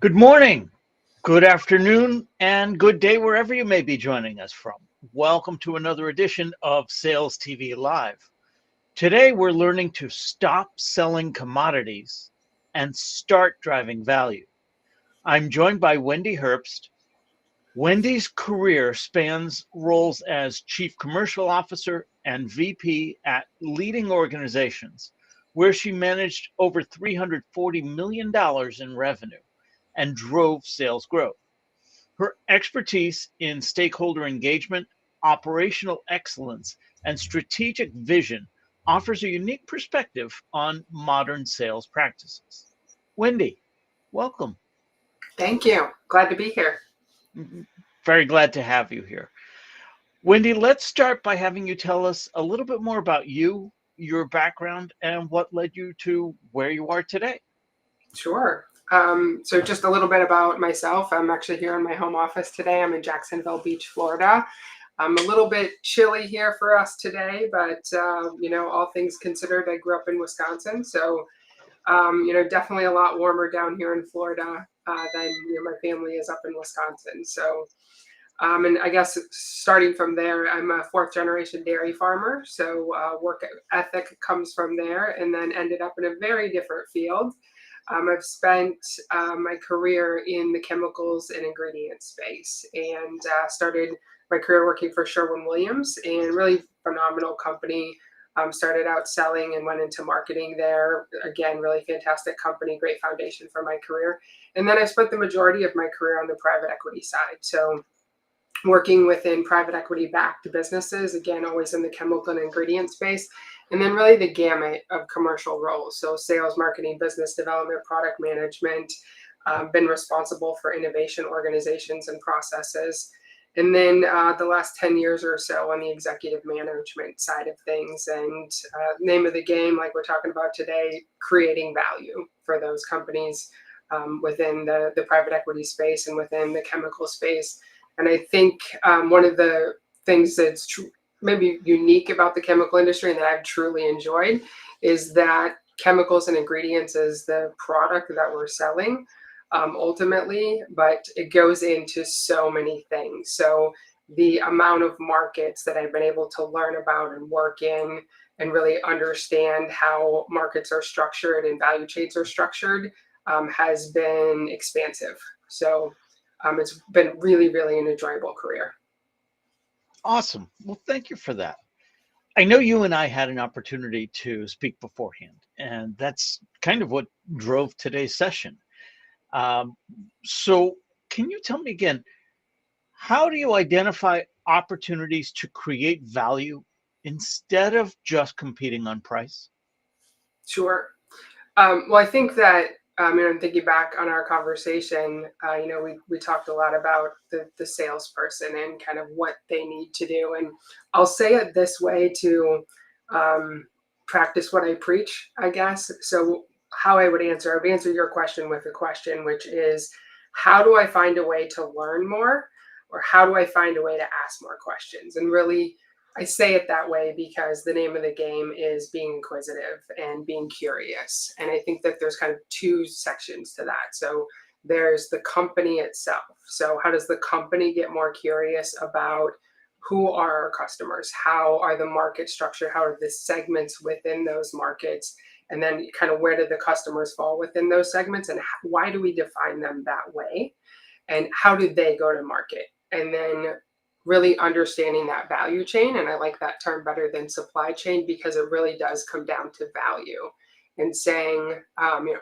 Good morning, good afternoon, and good day wherever you may be joining us from. Welcome to another edition of Sales TV Live. Today we're learning to stop selling commodities and start driving value. I'm joined by Wendy Herbst. Wendy's career spans roles as Chief Commercial Officer and VP at leading organizations, where she managed over $340 million in revenue and drove sales growth. Her expertise in stakeholder engagement, operational excellence, and strategic vision offers a unique perspective on modern sales practices. Wendy, welcome. Thank you. Glad to be here. Very glad to have you here. Wendy, let's start by having you tell us a little bit more about you, your background, and what led you to where you are today. Sure. So just a little bit about myself. I'm actually here in my home office today. I'm in Jacksonville Beach, Florida. I'm a little bit chilly here for us today, but all things considered, I grew up in Wisconsin. So, definitely a lot warmer down here in Florida than my family is up in Wisconsin. So, and I guess starting from there, I'm a fourth generation dairy farmer. So work ethic comes from there, and then ended up in a very different field. I've spent my career in the chemicals and ingredients space, and started my career working for Sherwin-Williams, and really phenomenal company. Started out selling and went into marketing there. Again, really fantastic company, great foundation for my career. And then I spent the majority of my career on the private equity side. So working within private equity backed businesses, again, always in the chemical and ingredient space. And then really the gamut of commercial roles. So sales, marketing, business development, product management, been responsible for innovation organizations and processes. And then the last 10 years or so on the executive management side of things. And name of the game, like we're talking about today, creating value for those companies within the private equity space and within the chemical space. And I think one of the things that's maybe unique about the chemical industry and that I've truly enjoyed is that chemicals and ingredients is the product that we're selling ultimately, but it goes into so many things. So the amount of markets that I've been able to learn about and work in and really understand how markets are structured and value chains are structured has been expansive. So it's been really, really an enjoyable career. Awesome. Well, thank you for that. I know you and I had an opportunity to speak beforehand, and that's kind of what drove today's session. So can you tell me again, how do you identify opportunities to create value instead of just competing on price? Sure. Well, I think that, and thinking back on our conversation, we talked a lot about the salesperson and kind of what they need to do. And I'll say it this way to practice what I preach, I guess. So how I would answer your question with a question, which is, how do I find a way to learn more? Or how do I find a way to ask more questions? And really, I say it that way because the name of the game is being inquisitive and being curious. And I think that there's kind of two sections to that. So there's the company itself. So how does the company get more curious about who are our customers? How are the markets structured? How are the segments within those markets? And then kind of where do the customers fall within those segments? And why do we define them that way? And how do they go to market? And then really understanding that value chain. And I like that term better than supply chain because it really does come down to value and saying,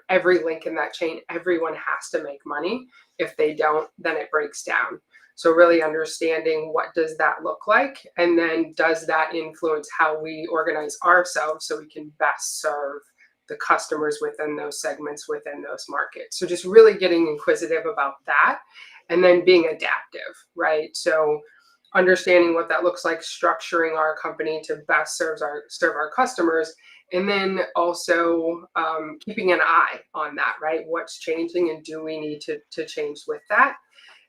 every link in that chain, everyone has to make money. If they don't, then it breaks down. So really understanding what does that look like? And then does that influence how we organize ourselves so we can best serve the customers within those segments, within those markets? So just really getting inquisitive about that and then being adaptive, right? So understanding what that looks like, structuring our company to best serve our customers, and then also keeping an eye on that, right? What's changing and do we need to change with that?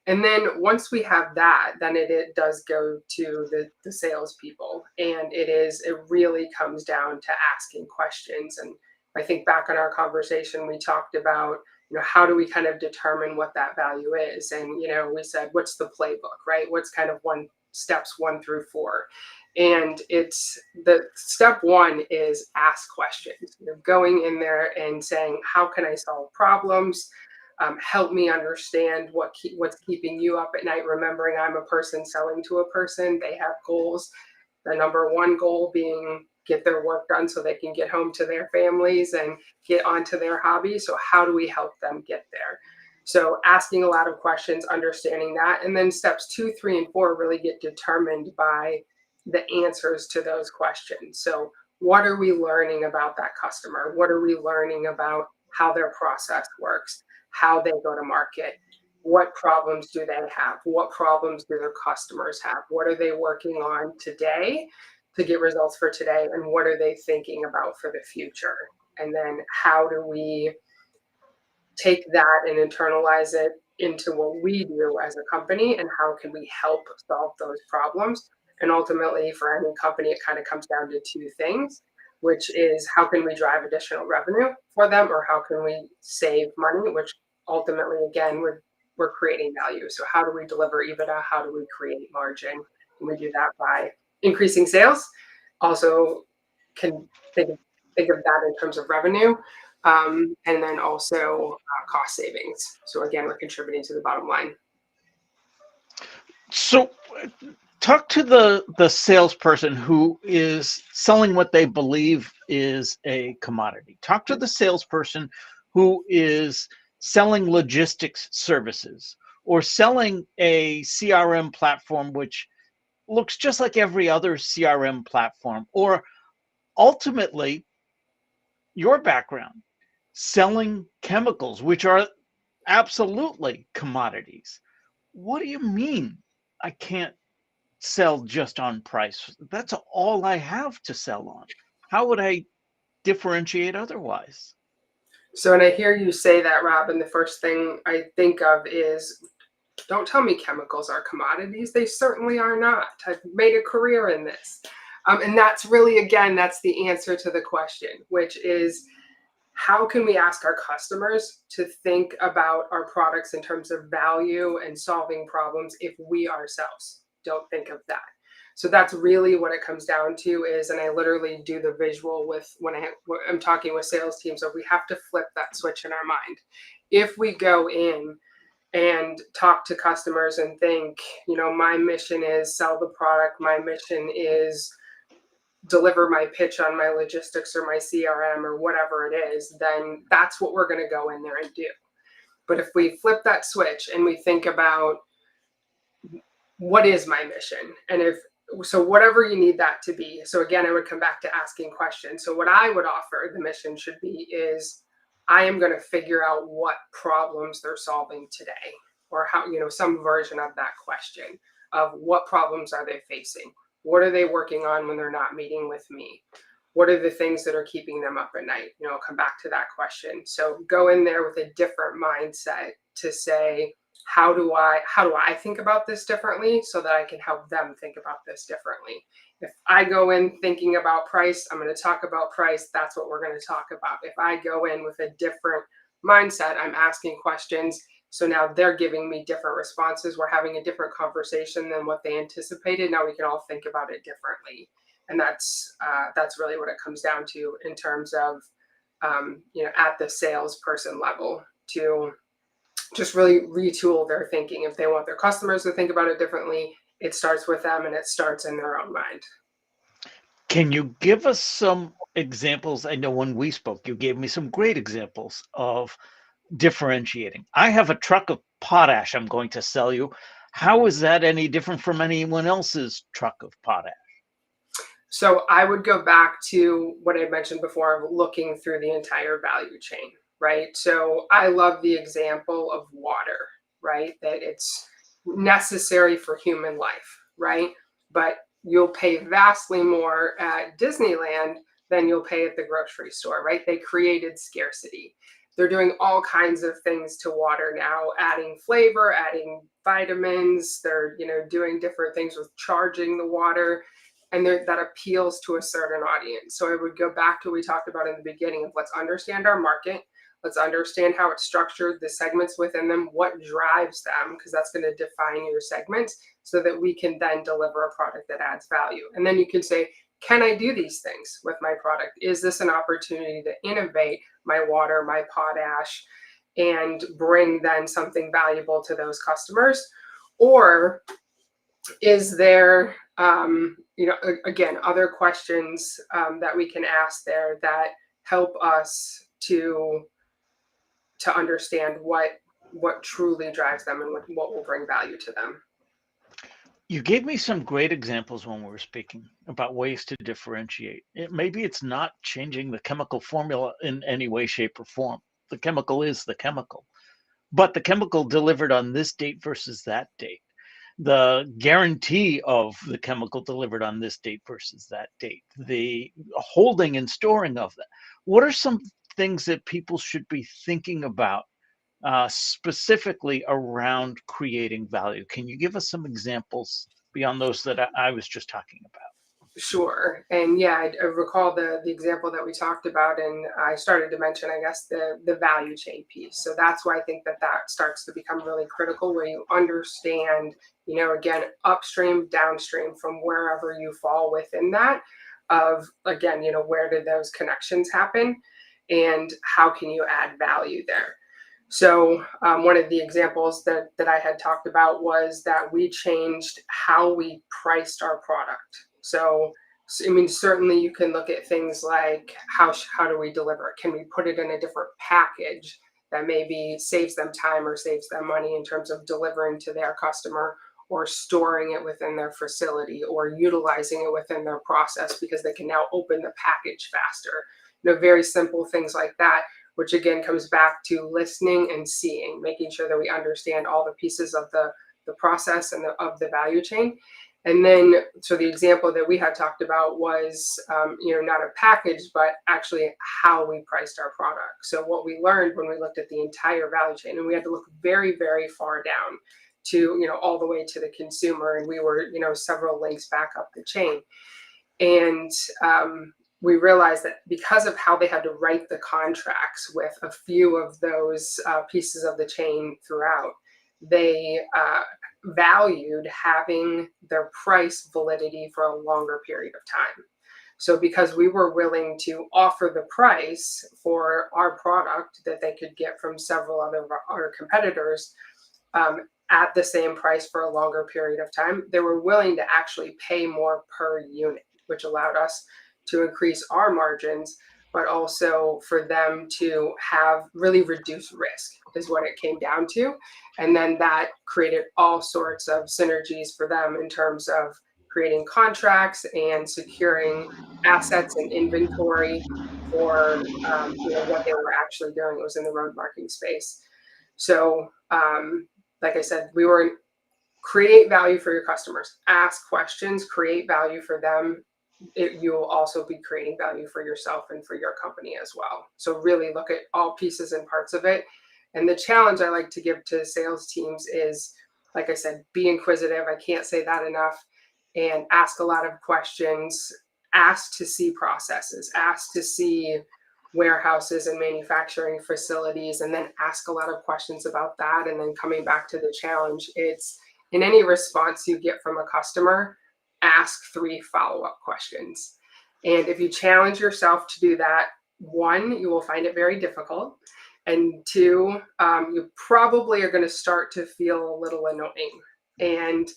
And then once we have that, then it does go to the salespeople, and it really comes down to asking questions and I think back on our conversation, we talked about, how do we kind of determine what that value is? And, we said, what's the playbook, right? What's kind of steps 1 through 4? And it's the step 1 is ask questions, going in there and saying, how can I solve problems? Help me understand what's keeping you up at night. Remembering I'm a person selling to a person, they have goals. The number 1 goal being get their work done so they can get home to their families and get onto their hobbies. So how do we help them get there? So asking a lot of questions, understanding that, and then steps 2, 3, and 4 really get determined by the answers to those questions. So what are we learning about that customer? What are we learning about how their process works, how they go to market? What problems do they have? What problems do their customers have? What are they working on today to get results for today? And what are they thinking about for the future? And then how do we take that and internalize it into what we do as a company, and how can we help solve those problems? And ultimately, for any company, it kind of comes down to 2 things, which is how can we drive additional revenue for them, or how can we save money, which ultimately, again, we're creating value. So how do we deliver EBITDA? How do we create margin? And we do that by increasing sales. Also can think of that in terms of revenue, and then also cost savings. So again, we're contributing to the bottom line. So talk to the salesperson who is selling what they believe is a commodity. Talk to the salesperson who is selling logistics services or selling a CRM platform which looks just like every other CRM platform, or ultimately your background selling chemicals, which are absolutely commodities. What do you mean I can't sell just on price? That's all I have to sell on. How would I differentiate otherwise? So when I hear you say that, Robin, the first thing I think of is, don't tell me chemicals are commodities. They certainly are not. I've made a career in this. And that's really, again, that's the answer to the question, which is, how can we ask our customers to think about our products in terms of value and solving problems if we ourselves don't think of that? So that's really what it comes down to is, and I literally do the visual with when I'm talking with sales teams, so we have to flip that switch in our mind. If we go in and talk to customers and think, my mission is sell the product, my mission is deliver my pitch on my logistics or my CRM or whatever it is, then that's what we're going to go in there and do. But if we flip that switch and we think about, what is my mission? And so whatever you need that to be. So again, I would come back to asking questions. So what I would offer the mission should be is, I am going to figure out what problems they're solving today, or how, some version of that question of what problems are they facing? What are they working on when they're not meeting with me? What are the things that are keeping them up at night? I'll come back to that question. So go in there with a different mindset to say, how do I think about this differently so that I can help them think about this differently? If I go in thinking about price, I'm going to talk about price. That's what we're going to talk about. If I go in with a different mindset, I'm asking questions. So now they're giving me different responses. We're having a different conversation than what they anticipated. Now we can all think about it differently. And that's really what it comes down to in terms of, at the salesperson level, to just really retool their thinking. If they want their customers to think about it differently, it starts with them and it starts in their own mind. Can you give us some examples? I know when we spoke, you gave me some great examples of differentiating. I have a truck of potash I'm going to sell you. How is that any different from anyone else's truck of potash? So I would go back to what I mentioned before of looking through the entire value chain, right? So I love the example of water, right? That it's necessary for human life, right? But you'll pay vastly more at Disneyland than you'll pay at the grocery store, right? They created scarcity. They're doing all kinds of things to water now, adding flavor, adding vitamins. They're, doing different things with charging the water. and that appeals to a certain audience. So I would go back to what we talked about in the beginning of let's understand our market. Let's understand how it's structured, the segments within them, what drives them, because that's going to define your segments so that we can then deliver a product that adds value. And then you can say, can I do these things with my product? Is this an opportunity to innovate my water, my potash, and bring then something valuable to those customers? Or is there, again, other questions that we can ask there that help us to understand what truly drives them and what will bring value to them? You gave me some great examples when we were speaking about ways to differentiate. Maybe it's not changing the chemical formula in any way, shape, or form. The chemical is the chemical, but the chemical delivered on this date versus that date. The guarantee of the chemical delivered on this date versus that date. The holding and storing of that. What are some things that people should be thinking about specifically around creating value? Can you give us some examples beyond those that I was just talking about? Sure. And yeah, I recall the example that we talked about, and I started to mention, I guess, the value chain piece. So that's why I think that starts to become really critical, where you understand, again, upstream, downstream, from wherever you fall within that, of, again, where did those connections happen and how can you add value there? So one of the examples that I had talked about was that we changed how we priced our product. So, I mean, certainly you can look at things like how do we deliver it? Can we put it in a different package that maybe saves them time or saves them money in terms of delivering to their customer, or storing it within their facility, or utilizing it within their process because they can now open the package faster. Very simple things like that, which again comes back to listening and seeing, making sure that we understand all the pieces of the process and of the value chain. And then, so the example that we had talked about was, not a package, but actually how we priced our product. So what we learned when we looked at the entire value chain, and we had to look very, very far down to, all the way to the consumer, and we were, several links back up the chain. And we realized that because of how they had to write the contracts with a few of those pieces of the chain throughout, they valued having their price validity for a longer period of time. So because we were willing to offer the price for our product that they could get from several other our competitors at the same price for a longer period of time, they were willing to actually pay more per unit, which allowed us to increase our margins, but also for them to have really reduced risk is what it came down to. And then that created all sorts of synergies for them in terms of creating contracts and securing assets and inventory for what they were actually doing. It was in the road marking space. So like I said, we were create value for your customers, ask questions, create value for them. You will also be creating value for yourself and for your company as well. So really look at all pieces and parts of it. And the challenge I like to give to sales teams is, like I said, be inquisitive. I can't say that enough. And ask a lot of questions. Ask to see processes. Ask to see warehouses and manufacturing facilities, and then ask a lot of questions about that. And then coming back to the challenge, it's in any response you get from a customer, ask 3 follow-up questions. And if you challenge yourself to do that, 1, you will find it very difficult. And 2, you probably are going to start to feel a little annoying. And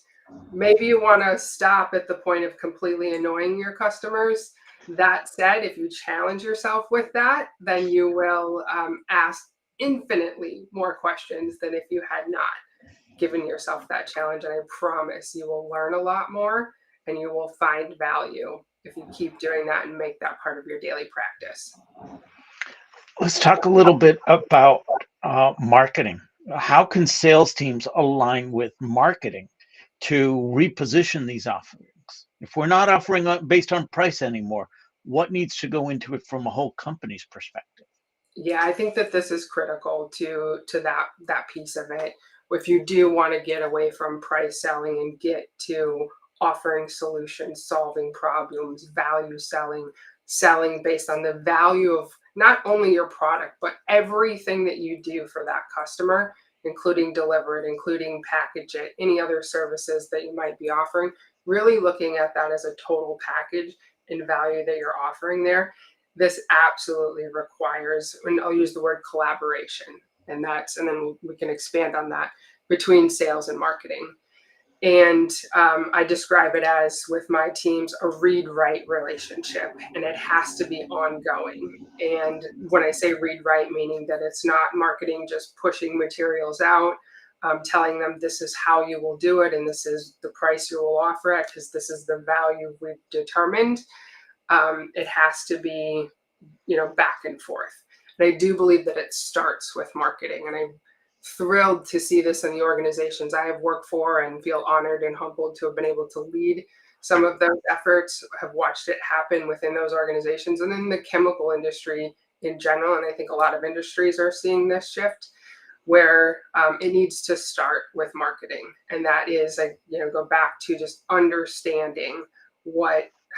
maybe you want to stop at the point of completely annoying your customers. That said, if you challenge yourself with that, then you will ask infinitely more questions than if you had not given yourself that challenge. And I promise you will learn a lot more and you will find value if you keep doing that and make that part of your daily practice. Let's talk a little bit about marketing. How can sales teams align with marketing to reposition these offerings? If we're not offering based on price anymore, what needs to go into it from a whole company's perspective? Yeah, I think that this is critical to that piece of it. If you do want to get away from price selling and get to offering solutions, solving problems, value selling, selling based on the value of not only your product, but everything that you do for that customer, including deliver it, including package it, any other services that you might be offering, really looking at that as a total package and value that you're offering there. This absolutely requires, and I'll use the word collaboration, and then we can expand on that, between sales and marketing. And I describe it as, with my teams, a read-write relationship, and it has to be ongoing. And when I say read-write, meaning that it's not marketing just pushing materials out, telling them this is how you will do it and this is the price you will offer it because this is the value we've determined. It has to be, back and forth. And I do believe that it starts with marketing, and I'm thrilled to see this in the organizations I have worked for and feel honored and humbled to have been able to lead some of those efforts, have watched it happen within those organizations and in the chemical industry in general. And I think a lot of industries are seeing this shift where it needs to start with marketing. And that is, go back to just understanding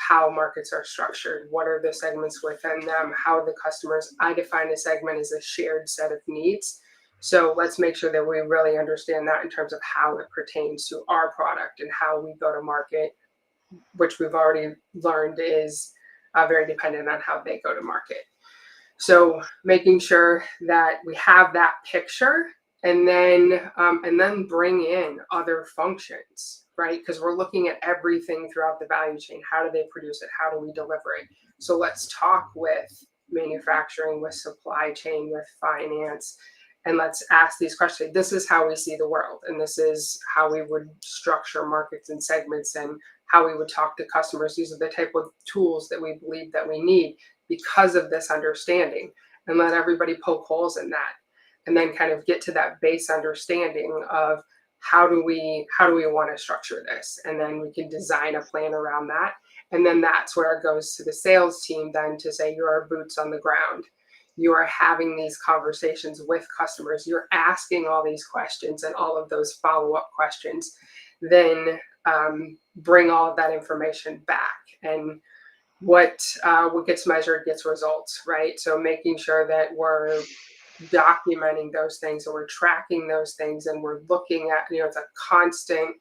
how markets are structured, what are the segments within them, how the customers, I define a segment as a shared set of needs. So let's make sure that we really understand that in terms of how it pertains to our product and how we go to market, which we've already learned is very dependent on how they go to market. So making sure that we have that picture, and then bring in other functions, right? Because we're looking at everything throughout the value chain. How do they produce it? How do we deliver it? So let's talk with manufacturing, with supply chain, with finance, and let's ask these questions. This is how we see the world, and this is how we would structure markets and segments, and how we would talk to customers. These are the type of tools that we believe that we need because of this understanding, and let everybody poke holes in that, and then kind of get to that base understanding of how do we want to structure this, and then we can design a plan around that. And then that's where it goes to the sales team then to say, you're boots on the ground. You are having these conversations with customers. You're asking all these questions and all of those follow-up questions. Then bring all of that information back. And what gets measured gets results, right? So making sure that we're documenting those things, and we're tracking those things, and we're looking at, it's a constant,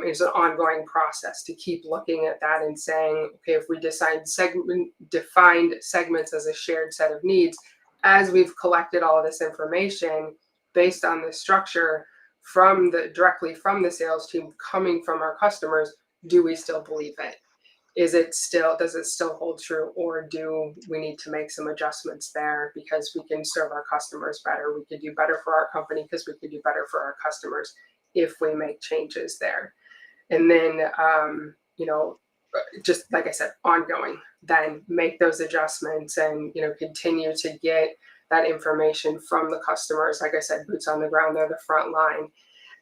it's an ongoing process to keep looking at that and saying, okay, if we defined segments as a shared set of needs, as we've collected all of this information based on the structure directly from the sales team coming from our customers, do we still believe it? Does it still hold true, or do we need to make some adjustments there because we can serve our customers better? We could do better for our company because we could do better for our customers if we make changes there. And then, just like I said, ongoing, then make those adjustments and, continue to get that information from the customers. Like I said, boots on the ground, they're the front line.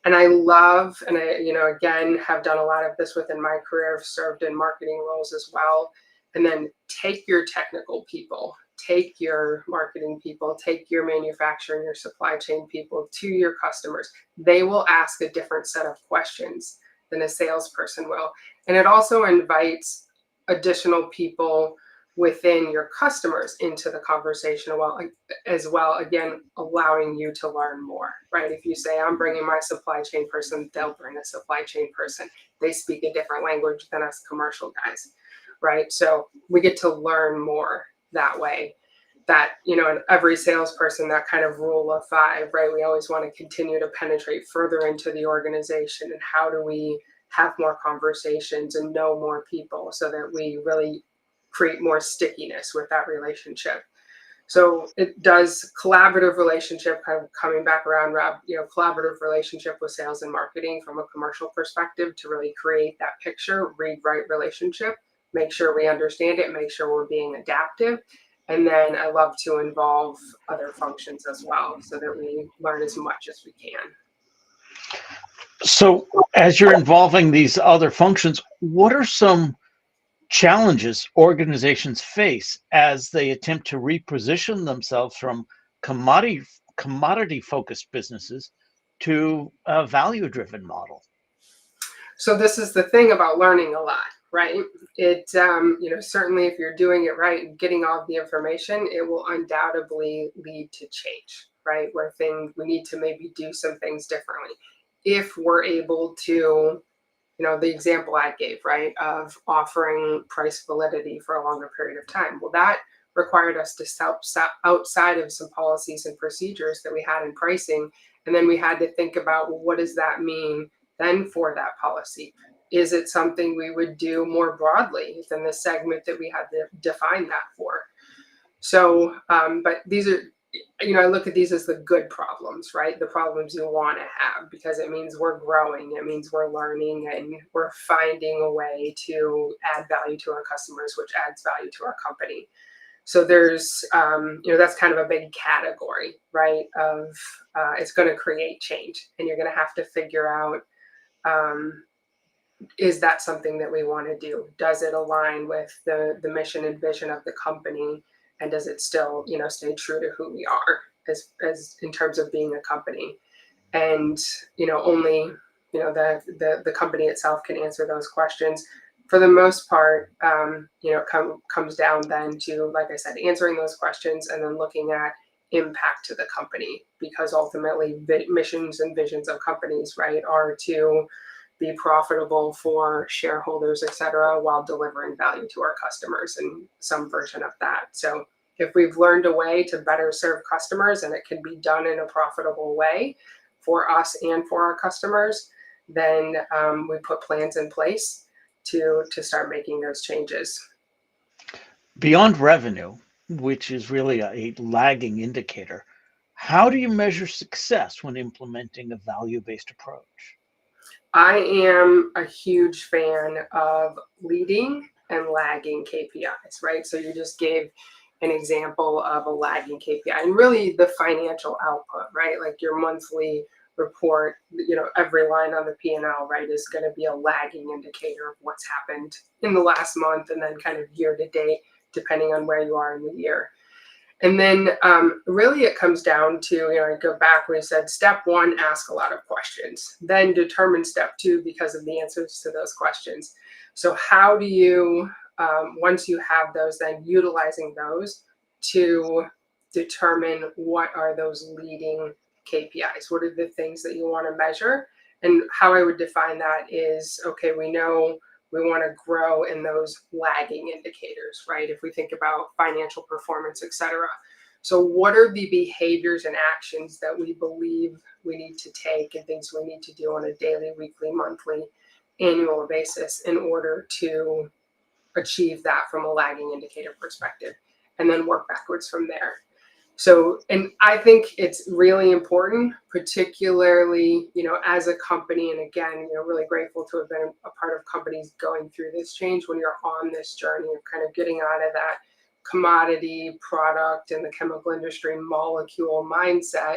And I love, and I, again, have done a lot of this within my career. I've served in marketing roles as well. And then take your technical people, take your marketing people, take your manufacturing, your supply chain people to your customers. They will ask a different set of questions than a salesperson will. And it also invites additional people within your customers into the conversation as well, again, allowing you to learn more, right? If you say, I'm bringing my supply chain person, they'll bring a supply chain person. They speak a different language than us commercial guys, right? So we get to learn more that way. That, in every salesperson, that kind of rule of 5, right? We always want to continue to penetrate further into the organization, and how do we have more conversations and know more people so that we really create more stickiness with that relationship. So it does collaborative relationship, kind of coming back around, Rob, collaborative relationship with sales and marketing from a commercial perspective to really create that picture, read-write relationship, make sure we understand it, make sure we're being adaptive. And then I love to involve other functions as well so that we learn as much as we can. So as you're involving these other functions, what are some challenges organizations face as they attempt to reposition themselves from commodity focused businesses to a value driven model? So this is the thing about learning a lot, right? It, certainly if you're doing it right and getting all the information, it will undoubtedly lead to change, right? Where we need to maybe do some things differently. If we're able to, the example I gave, right, of offering price validity for a longer period of time. Well, that required us to step outside of some policies and procedures that we had in pricing. And then we had to think about, well, what does that mean then for that policy? Is it something we would do more broadly than the segment that we had to define that for? So, but these are, I look at these as the good problems, right? The problems you want to have, because it means we're growing, it means we're learning, and we're finding a way to add value to our customers, which adds value to our company. So there's, that's kind of a big category, right? Of it's going to create change, and you're going to have to figure out, is that something that we want to do? Does it align with the mission and vision of the company? And does it still, stay true to who we are as in terms of being a company? And, only, the company itself can answer those questions. For the most part, it comes down then to, like I said, answering those questions and then looking at impact to the company, because ultimately missions and visions of companies, right, are to be profitable for shareholders, et cetera, while delivering value to our customers and some version of that. So if we've learned a way to better serve customers and it can be done in a profitable way for us and for our customers, then we put plans in place to start making those changes. Beyond revenue, which is really a lagging indicator, how do you measure success when implementing a value-based approach? I am a huge fan of leading and lagging KPIs, right? So you just gave an example of a lagging KPI, and really the financial output, right? Like your monthly report, every line on the P&L, right, is going to be a lagging indicator of what's happened in the last month and then kind of year to date, depending on where you are in the year. And then really it comes down to, I go back when we said step one, ask a lot of questions, then determine step two because of the answers to those questions. So how do you, once you have those, then utilizing those to determine what are those leading KPIs? What are the things that you want to measure? And how I would define that is, okay, we know we want to grow in those lagging indicators, right? If we think about financial performance, et cetera. So what are the behaviors and actions that we believe we need to take and things we need to do on a daily, weekly, monthly, annual basis in order to achieve that from a lagging indicator perspective, and then work backwards from there. So, and I think it's really important, particularly, as a company, and again, really grateful to have been a part of companies going through this change when you're on this journey of kind of getting out of that commodity product and the chemical industry molecule mindset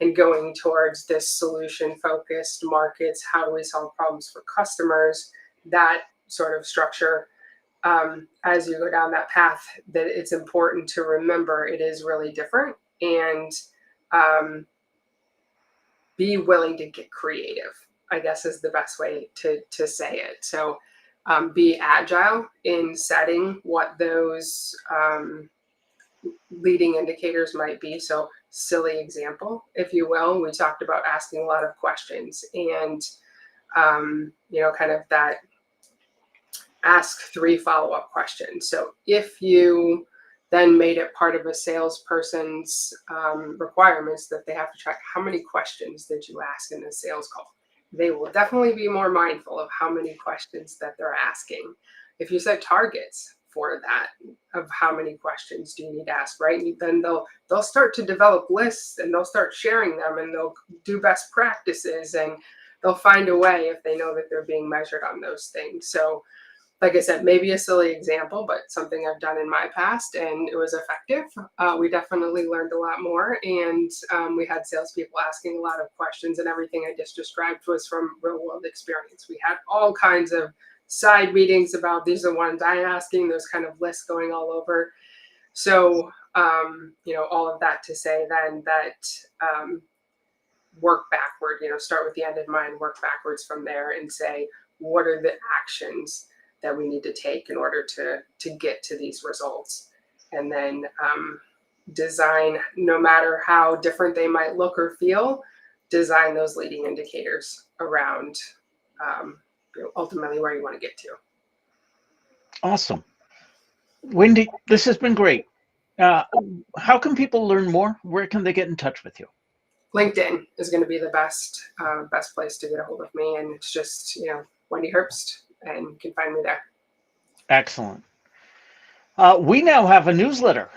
and going towards this solution focused markets. How do we solve problems for customers? That sort of structure. As you go down that path, that it's important to remember it is really different, and be willing to get creative, I guess is the best way to say it. So be agile in setting what those leading indicators might be. So silly example, if you will, we talked about asking a lot of questions and, kind of that ask 3 follow-up questions. So if you then made it part of a salesperson's requirements that they have to track how many questions did you ask in a sales call, they will definitely be more mindful of how many questions that they're asking. If you set targets for that, of how many questions do you need to ask, right? And then they'll start to develop lists and they'll start sharing them and they'll do best practices and they'll find a way if they know that they're being measured on those things. So like I said, maybe a silly example, but something I've done in my past and it was effective. We definitely learned a lot more, and we had salespeople asking a lot of questions, and everything I just described was from real world experience. We had all kinds of side meetings about these are the ones I'm asking, those kind of lists going all over. So, all of that to say then that work backward, start with the end in mind, work backwards from there and say, what are the actions that we need to take in order to get to these results. And then design, no matter how different they might look or feel, design those leading indicators around ultimately where you want to get to. Awesome. Wendy, this has been great. How can people learn more? Where can they get in touch with you? LinkedIn is going to be the best place to get a hold of me, and it's just Wendy Herbst, and you can find me there. Excellent. We now have a newsletter.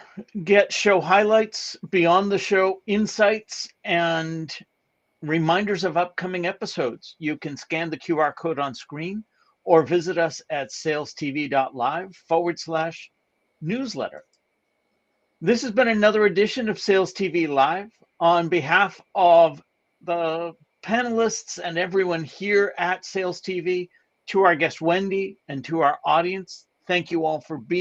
Get show highlights, beyond the show insights, and reminders of upcoming episodes. You can scan the QR code on screen or visit us at SalesTV.live/newsletter. This has been another edition of Sales TV Live. On behalf of the panelists and everyone here at Sales TV, to our guest Wendy and to our audience, thank you all for being